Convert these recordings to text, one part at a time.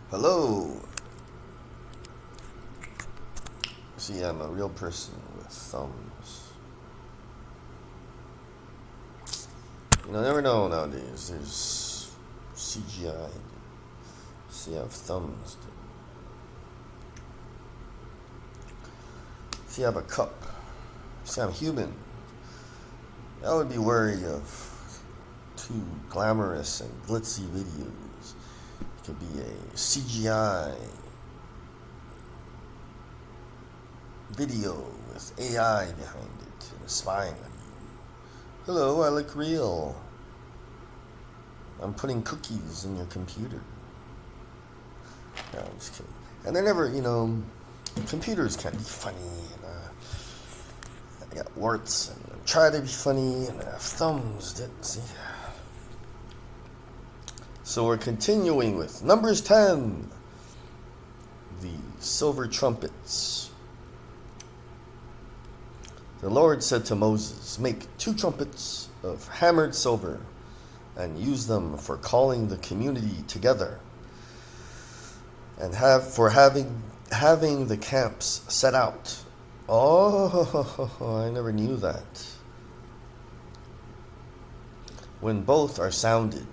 Hello. See, I'm a real person with thumbs. Never know nowadays. There's CGI. See, I have thumbs. See, I have a cup. See, I'm human. I would be wary of too glamorous and glitzy videos. It could be a CGI video with AI behind it and spying on you. Hello, I look real. I'm putting cookies in your computer. No, I'm just kidding. And they're never, computers can't be funny. And I got warts and I try to be funny and I have thumbs. See? So we're continuing with Numbers 10, the Silver Trumpets. The Lord said to Moses, "Make 2 trumpets of hammered silver and use them for calling the community together and having the camps set out." Oh, I never knew that. When both are sounded,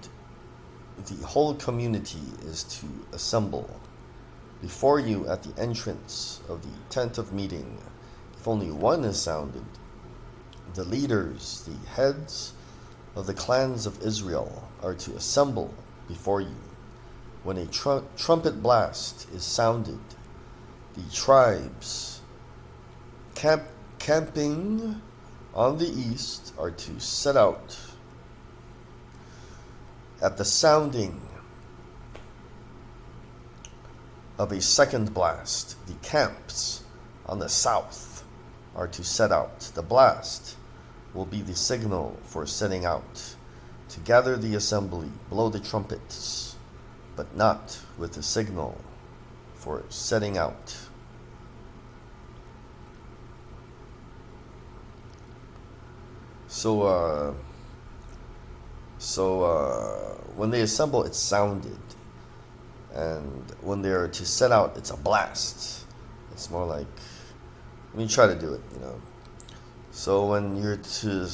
the whole community is to assemble before you at the entrance of the tent of meeting. If only one is sounded, the leaders, the heads of the clans of Israel, are to assemble before you. When a trumpet blast is sounded, the tribes camping on the east are to set out. At the sounding of a second blast, the camps on the south are to set out. The blast will be the signal for setting out. To gather the assembly, blow the trumpets, but not with the signal for setting out. So when they assemble, it's sounded. And when they're to set out, it's a blast. It's more like, let me try to do it, So when you're to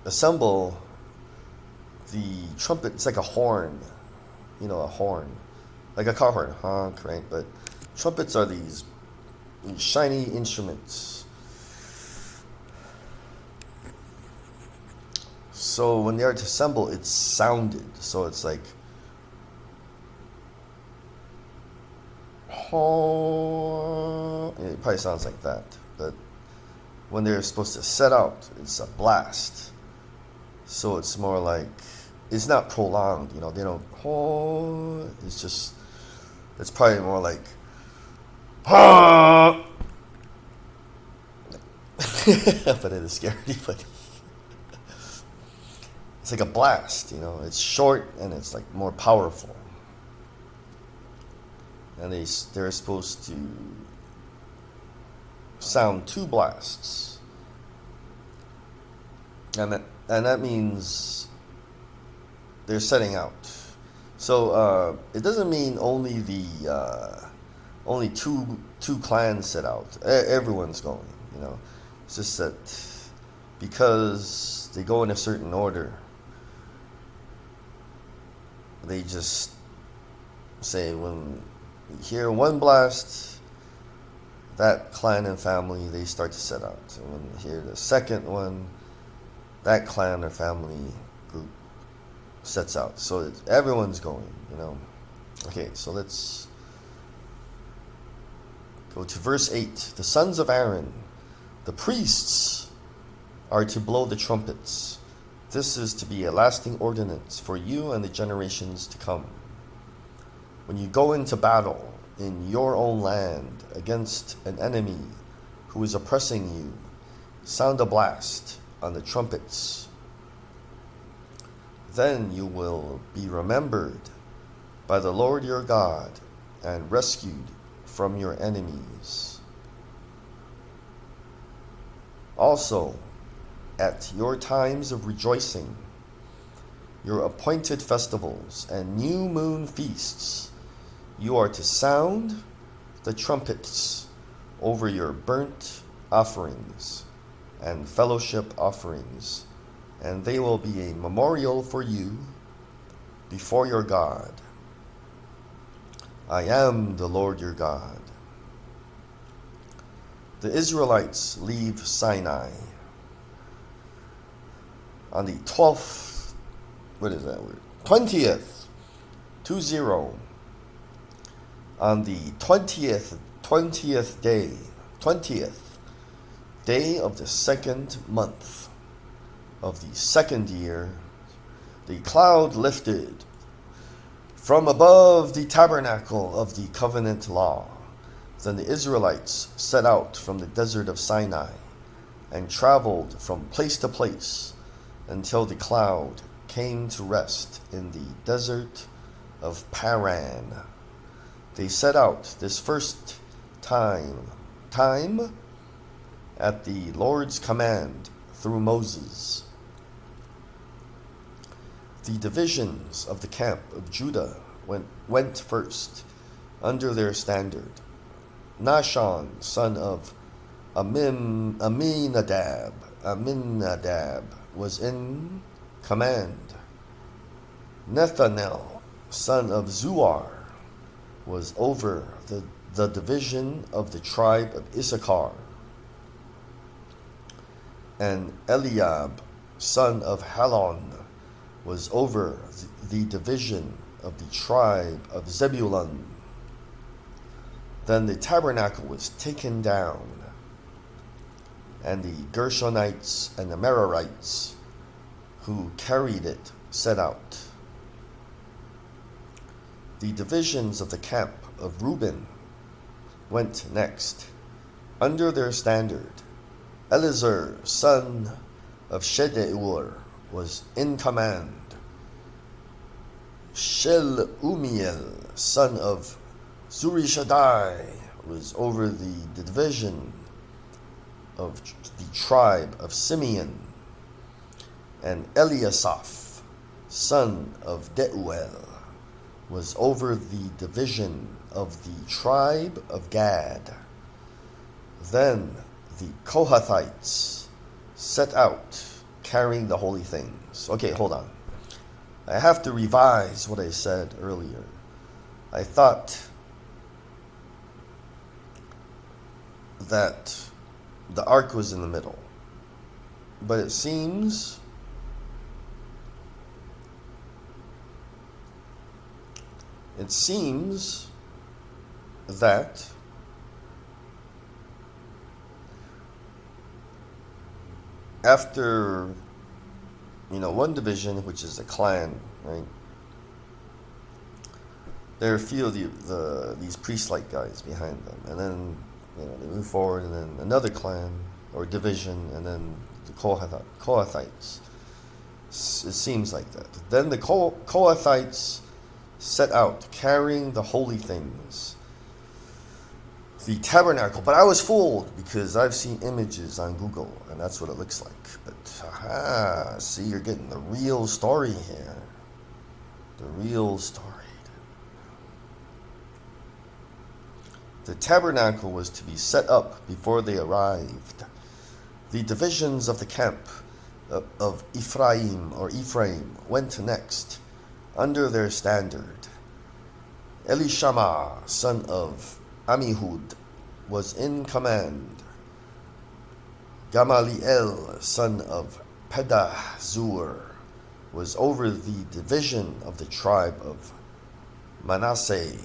assemble, the trumpet, it's like a horn, a horn. Like a car horn, honk, right? But trumpets are these shiny instruments. So when they are to assemble, it's sounded. So it's like, oh, it probably sounds like that. But when they're supposed to set out, it's a blast. So it's more like, it's not prolonged, they don't, oh, it's probably more like, ah. But it is scary, but it's like a blast, it's short and it's like more powerful. And they're supposed to sound 2 blasts. And that means they're setting out. So it doesn't mean only only two clans set out. Everyone's going, It's just that because they go in a certain order, they just say when you hear one blast, that clan and family, they start to set out. And when you hear the second one, that clan or family group sets out. So everyone's going, Okay, so let's go to verse 8. The sons of Aaron, the priests, are to blow the trumpets. This is to be a lasting ordinance for you and the generations to come. When you go into battle in your own land against an enemy who is oppressing you, sound a blast on the trumpets. Then you will be remembered by the Lord your God and rescued from your enemies. Also, at your times of rejoicing, your appointed festivals and new moon feasts, You are to sound the trumpets over your burnt offerings and fellowship offerings, and they will be a memorial for you before your God. I am the Lord your God. The Israelites leave Sinai on the 12th, 20th, 20, on the 20th day of the second month of the second year, the cloud lifted from above the tabernacle of the covenant law. Then the Israelites set out from the desert of Sinai and traveled from place to place until the cloud came to rest in the desert of Paran. They set out this first time at the Lord's command through Moses. The divisions of the camp of Judah went first under their standard. Nahshon, son of Aminadab, was in command. Nethanel, son of Zuar, was over the division of the tribe of Issachar. And Eliab, son of Helon, was over the division of the tribe of Zebulun. Then the tabernacle was taken down, and the Gershonites and the Merarites who carried it set out. The divisions of the camp of Reuben went next. Under their standard, Elizur, son of Shedeur, was in command. Shelumiel, son of Zurishaddai, was over the division of the tribe of Simeon. And Eliasaph, son of Deuel, was over the division of the tribe of Gad. Then the Kohathites set out carrying the holy things. Okay, hold on. I have to revise what I said earlier. I thought that the ark was in the middle, but it seems that after one division, which is a clan, right? There are a few of these priest-like guys behind them, and then they move forward, and then another clan or division, and then the Kohathites. It seems like that. Then the Kohathites set out carrying the holy things, the tabernacle. But I was fooled because I've seen images on Google, and that's what it looks like. But see, you're getting the real story here. The real story. The tabernacle was to be set up before they arrived. The divisions of the camp of Ephraim went next under their standard. Elishama, son of Amihud, was in command. Gamaliel, son of Pedahzur, was over the division of the tribe of Manasseh.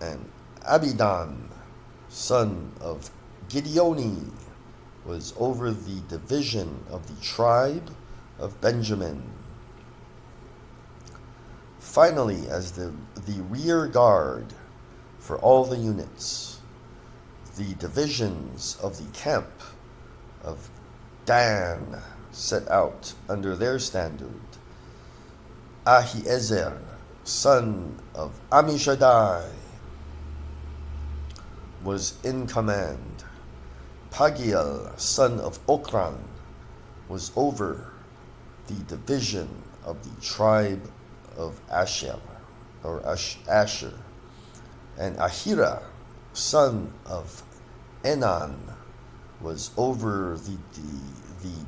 And Abidan, son of Gideoni, was over the division of the tribe of Benjamin. Finally, as the rear guard for all the units, the divisions of the camp of Dan set out under their standard. Ahiezer, son of Ammishaddai, was in command. Pagiel, son of Okran, was over the division of the tribe of Asher. or Asher. And Ahira, son of Enan, was over the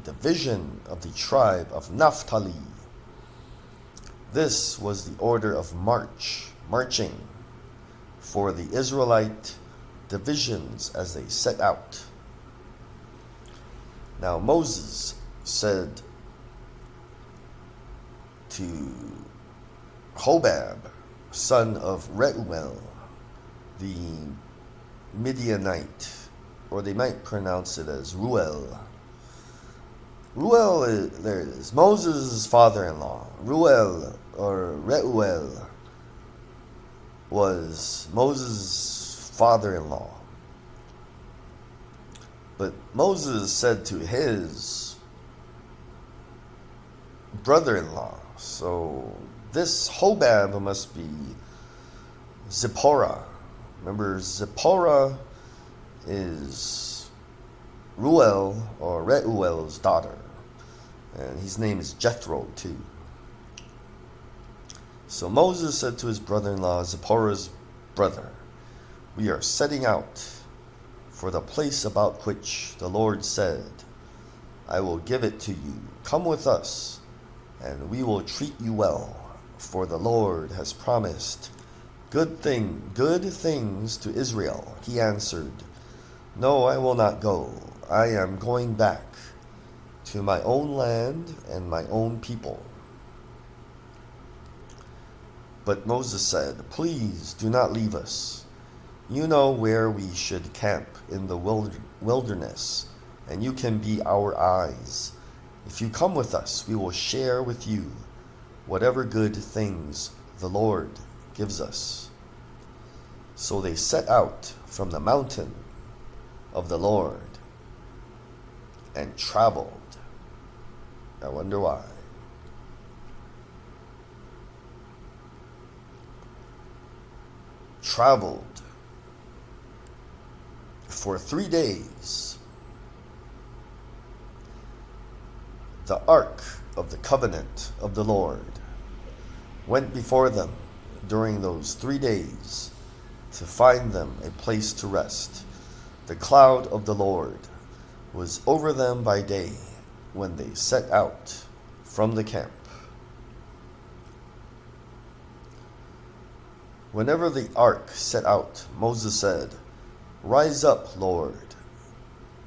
division of the tribe of Naphtali. This was the order of marching for the Israelite divisions as they set out. Now Moses said to Hobab, son of Reuel, the Midianite, or they might pronounce it as Ruel. Ruel, there it is, Moses' father-in-law. Ruel, or Reuel, was Moses' father-in-law. But Moses said to his brother-in-law, so this Hobab must be Zipporah. Remember, Zipporah is Ruel or Reuel's daughter, and his name is Jethro too. So Moses said to his brother-in-law, Zipporah's brother, we are setting out for the place about which the Lord said, I will give it to you. Come with us, and we will treat you well, for the Lord has promised good things to Israel. He answered, no, I will not go. I am going back to my own land and my own people. But Moses said, please do not leave us. You know where we should camp in the wilderness, and you can be our eyes. If you come with us, we will share with you whatever good things the Lord gives us. So they set out from the mountain of the Lord and traveled. I wonder why. Traveled for 3 days. The ark of the covenant of the Lord went before them during those 3 days to find them a place to rest. The cloud of the Lord was over them by day when they set out from the camp. Whenever the ark set out, Moses said, rise up, Lord.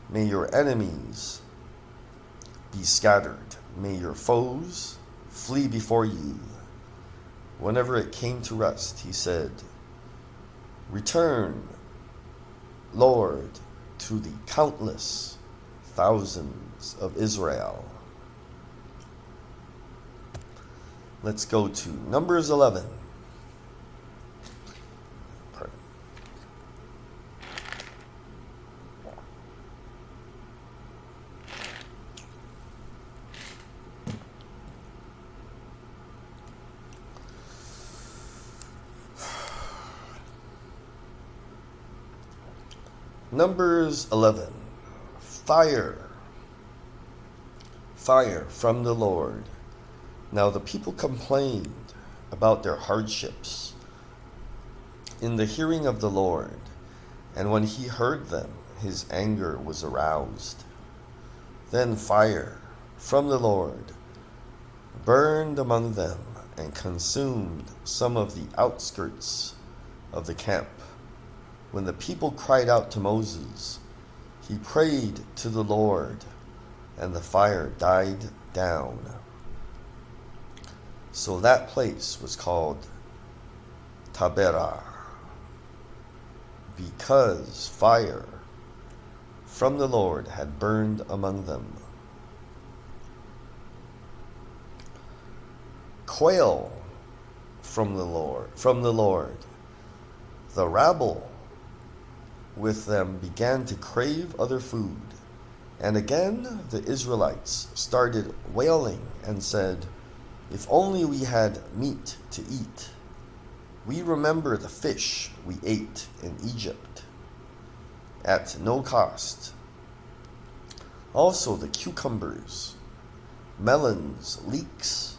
May your enemies be scattered. May your foes flee before you. Whenever it came to rest, he said, return, Lord, to the countless thousands of Israel. Let's go to Numbers 11. Numbers 11. Fire from the Lord. Now the people complained about their hardships in the hearing of the Lord, and when he heard them, his anger was aroused. Then fire from the Lord burned among them and consumed some of the outskirts of the camp. When the people cried out to Moses, he prayed to the Lord, and the fire died down. So that place was called Taberah, because fire from the Lord had burned among them. Quail from the Lord. The rabble with them began to crave other food. And again the Israelites started wailing and said, if only we had meat to eat. We remember the fish we ate in Egypt at no cost. Also the cucumbers, melons, leeks,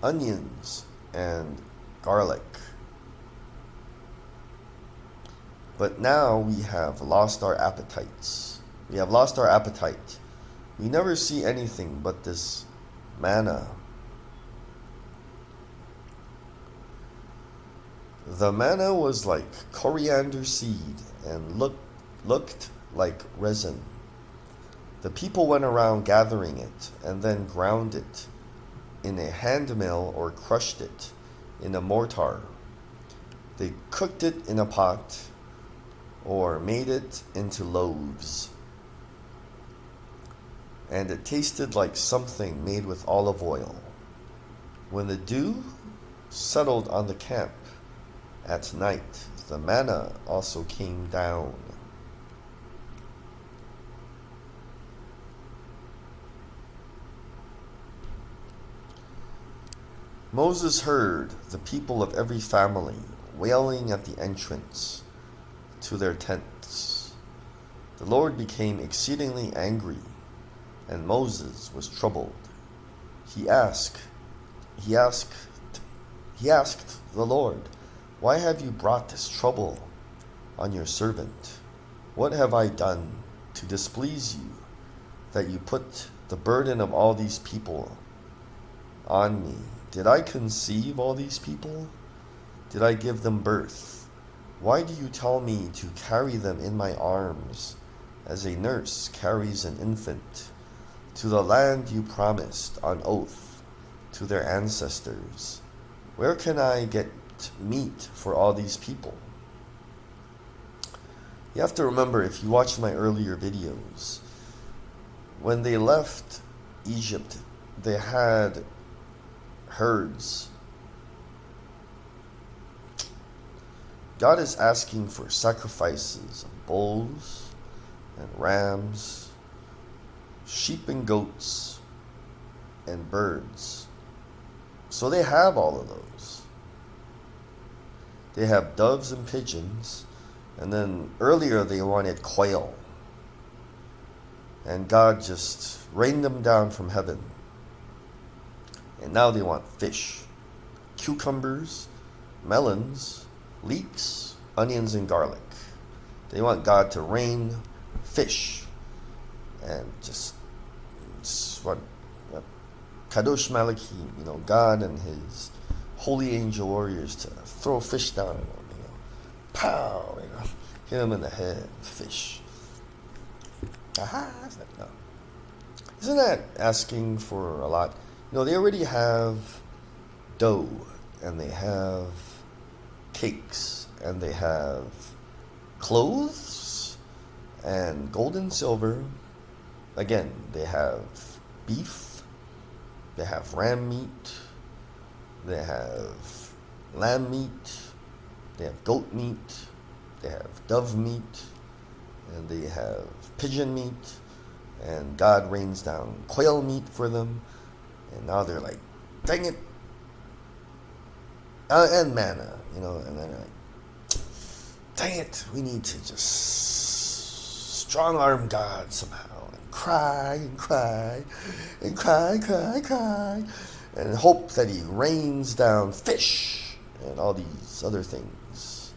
onions, and garlic. But now we have lost our appetites. We have lost our appetite. We never see anything but this manna. The manna was like coriander seed and looked like resin. The people went around gathering it and then ground it in a hand mill or crushed it in a mortar. They cooked it in a pot or made it into loaves. And it tasted like something made with olive oil. When the dew settled on the camp at night, the manna also came down. Moses heard the people of every family wailing at the entrance to their tents. The Lord became exceedingly angry, and Moses was troubled. He asked the Lord, "Why have you brought this trouble on your servant? What have I done to displease you, that you put the burden of all these people on me? Did I conceive all these people? Did I give them birth? Why do you tell me to carry them in my arms, as a nurse carries an infant, to the land you promised on oath to their ancestors? Where can I get meat for all these people?" You have to remember, if you watch my earlier videos, when they left Egypt, they had herds. God is asking for sacrifices of bulls and rams, sheep and goats, and birds. So they have all of those. They have doves and pigeons, and then earlier they wanted quail. And God just rained them down from heaven. And now they want fish, cucumbers, melons, leeks, onions, and garlic. They want God to rain fish and just what Kadosh Malachim, God and his holy angel warriors to throw fish down at them, pow, hit them in the head, fish. Aha! No. Isn't that asking for a lot? They already have dough, and they have cakes, and they have clothes, and gold and silver. Again, they have beef, they have ram meat, they have lamb meat, they have goat meat, they have dove meat, and they have pigeon meat, and God rains down quail meat for them. And now they're like, dang it. And manna, and they're like, dang it, we need to just strong arm God somehow and cry and cry and cry and hope that he rains down fish and all these other things.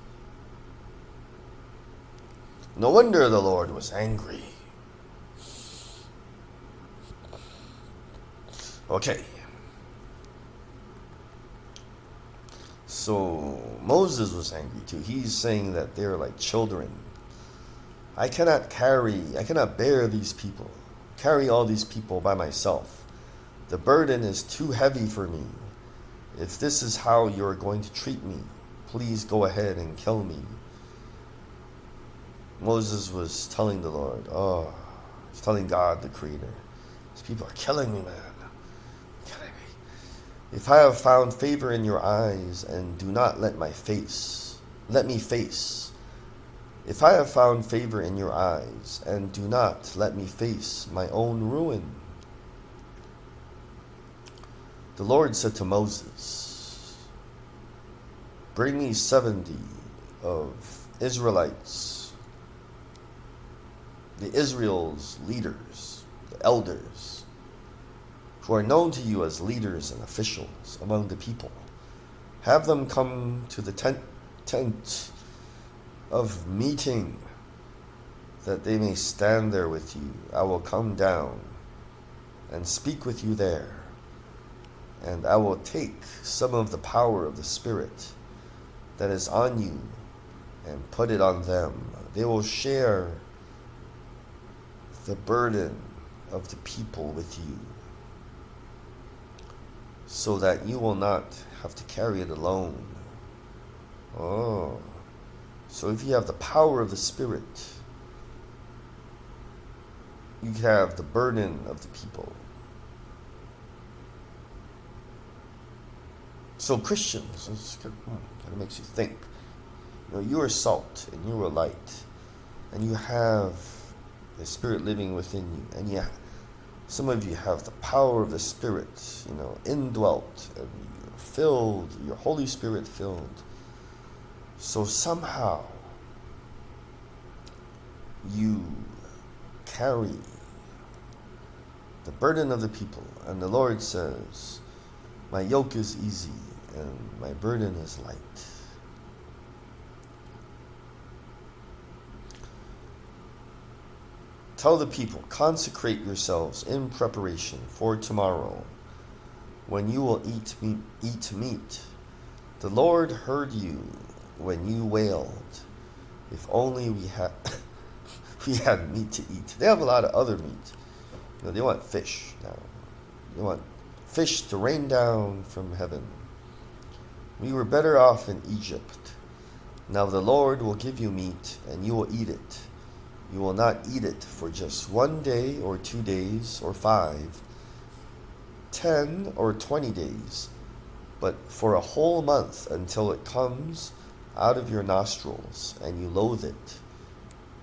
No wonder the Lord was angry. Okay. So Moses was angry too. He's saying that they're like children. I cannot bear these people, carry all these people by myself. The burden is too heavy for me. If this is how you're going to treat me, please go ahead and kill me. Moses was telling the Lord, he's telling God, the Creator, these people are killing me, man. If I have found favor in your eyes, and do not let me face. If I have found favor in your eyes, and do not let me face my own ruin. The Lord said to Moses, bring me 70 of Israelites, the Israel's leaders, the elders, who are known to you as leaders and officials among the people. Have them come to the tent of meeting, that they may stand there with you. I will come down and speak with you there, and I will take some of the power of the Spirit that is on you and put it on them. They will share the burden of the people with you, so that you will not have to carry it alone. Oh, so if you have the power of the Spirit, you have the burden of the people. So Christians, that makes you think. You are salt and you are light, and you have the Spirit living within you, and some of you have the power of the Spirit, indwelt, and you're filled, your Holy Spirit filled. So somehow you carry the burden of the people, and the Lord says, my yoke is easy and my burden is light. Tell the people, consecrate yourselves in preparation for tomorrow, when you will eat meat. The Lord heard you when you wailed. If only we had meat to eat. They have a lot of other meat. They want fish now. They want fish to rain down from heaven. We were better off in Egypt. Now the Lord will give you meat, and you will eat it. You will not eat it for just 1 day or 2 days or 5, 10 or 20 days, but for a whole month, until it comes out of your nostrils and you loathe it,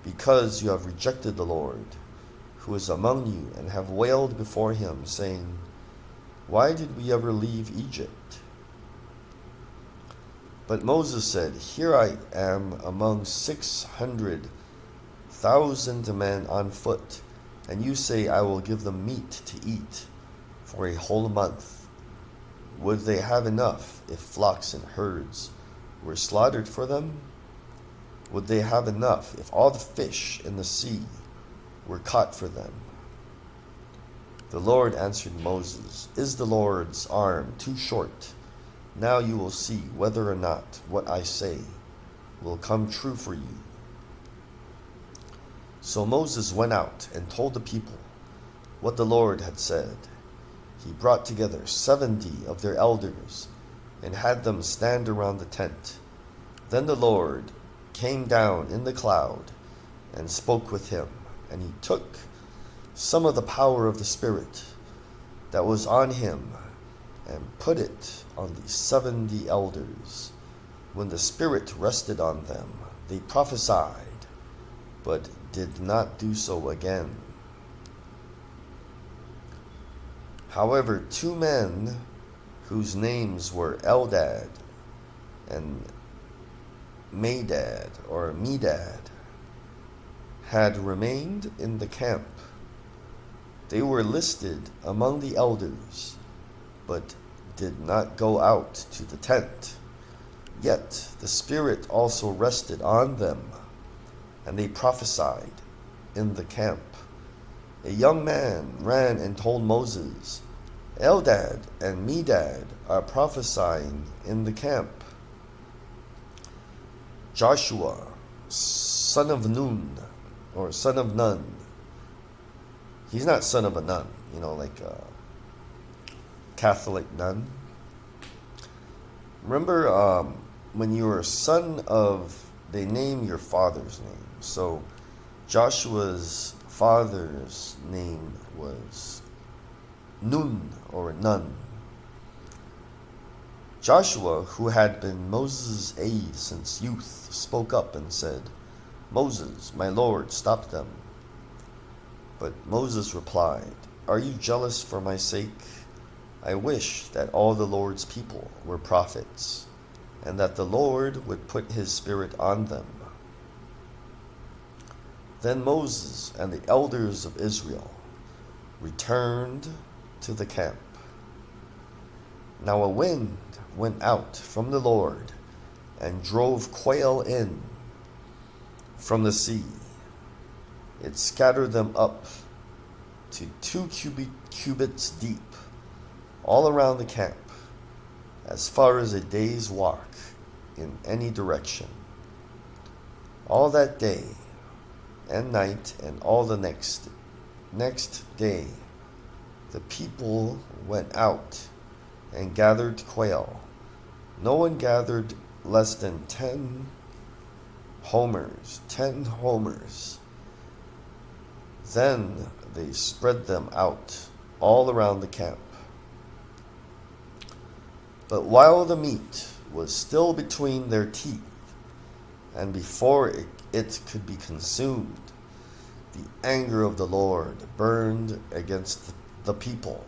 because you have rejected the Lord, who is among you, and have wailed before him, saying, why did we ever leave Egypt? But Moses said, here I am among 600,000 men on foot, and you say, I will give them meat to eat for a whole month. Would they have enough if flocks and herds were slaughtered for them? Would they have enough if all the fish in the sea were caught for them? The Lord answered Moses, is the Lord's arm too short? Now you will see whether or not what I say will come true for you. So Moses went out and told the people what the Lord had said. He brought together 70 of their elders and had them stand around the tent. Then the Lord came down in the cloud and spoke with him, and he took some of the power of the Spirit that was on him and put it on the 70 elders. When the Spirit rested on them, they prophesied, but did not do so again. However, 2 men whose names were Eldad and Medad had remained in the camp. They were listed among the elders, but did not go out to the tent. Yet the Spirit also rested on them, and they prophesied in the camp. A young man ran and told Moses, Eldad and Medad are prophesying in the camp. Joshua, son of Nun, or son of Nun. He's not son of a nun, like a Catholic nun. Remember when you were a son of, they name your father's name. So Joshua's father's name was Nun or Nun. Joshua, who had been Moses' aide since youth, spoke up and said, Moses, my Lord, stop them. But Moses replied, are you jealous for my sake? I wish that all the Lord's people were prophets, and that the Lord would put his Spirit on them. Then Moses and the elders of Israel returned to the camp. Now a wind went out from the Lord and drove quail in from the sea. It scattered them up to 2 cubits deep, all around the camp, as far as a day's walk in any direction. All that day and night and all the next day, the people went out and gathered quail. No one gathered less than 10 homers. Then they spread them out all around the camp. But while the meat was still between their teeth, and before it could be consumed, the anger of the Lord burned against the people,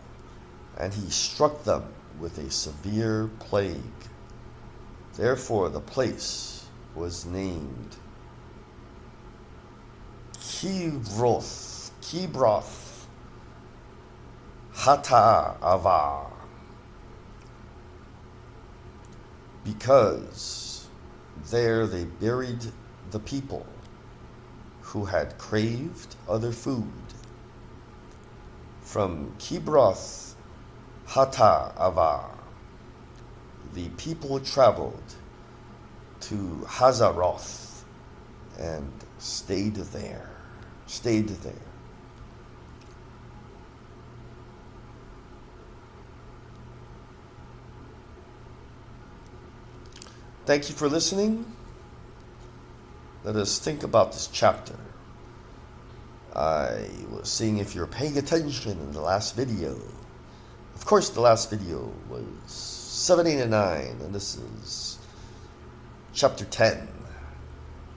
and he struck them with a severe plague. Therefore the place was named Kibroth Hata'ava, because there they buried the people who had craved other food. From Kibroth Hata'ava, the people traveled to Hazaroth and stayed there. Thank you for listening. Let us think about this chapter. I was seeing if you're paying attention in the last video. Of course, the last video was 7, 8, and 9, and this is chapter 10.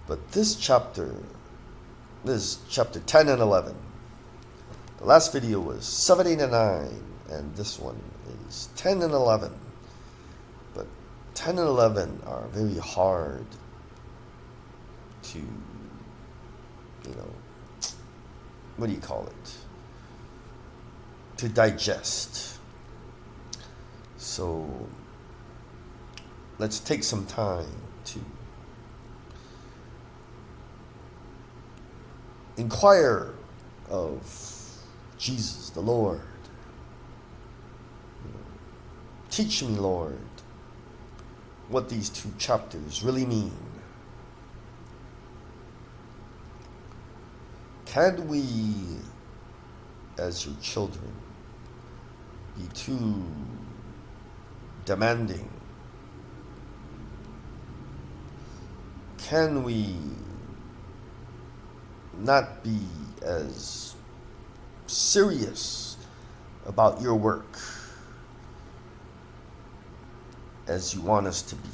But this chapter is chapter 10 and 11. The last video was 7, 8, and 9, and this one is 10 and 11. But 10 and 11 are very hard to, what do you call it? To digest. So let's take some time to inquire of Jesus, the Lord. Teach me, Lord, what these 2 chapters really mean. Can we, as your children, be too demanding? Can we not be as serious about your work as you want us to be?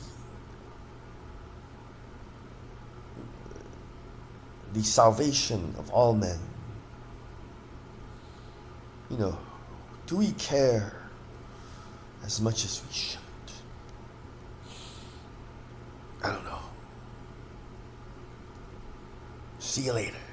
The salvation of all men. Do we care as much as we should? I don't know. See you later.